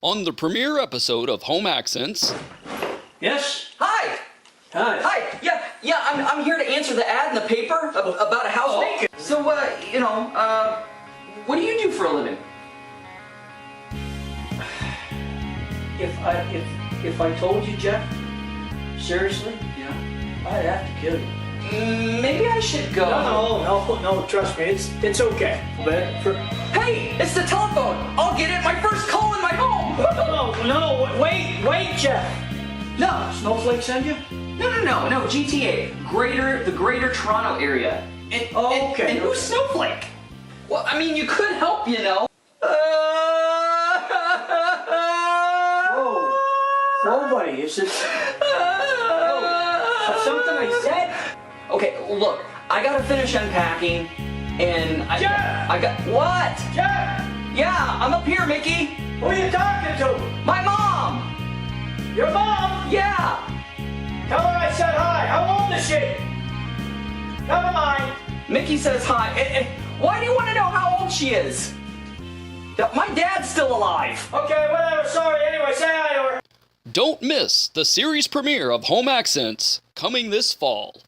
On the premiere episode of Home Accents. Yes? Hi! Hi. Hi! Yeah, I'm here to answer the ad in the paper about a house. Oh. So, what do you do for a living? If I told you, Jeff, seriously, Yeah. I'd have to kill you. Maybe I should go. No, trust me, it's okay. But Hey, it's the telephone! I'll get it, my first call in my home! wait, Jeff. No, Snowflake send you? no, GTA. The greater Toronto area. Okay. And who's Snowflake? Well, I mean, you could help, you know. Whoa, buddy, is it something I said? Okay, look, I gotta finish unpacking, and Jeff! I got what? Jeff! Yeah, I'm up here, Mickey. Who are you talking to? My mom. Your mom? Yeah. Tell her I said hi. How old is she? Never mind. Mickey says hi. Why do you want to know how old she is? My dad's still alive. Okay, whatever. Sorry. Anyway, say hi to her. Don't miss the series premiere of Home Accents coming this fall.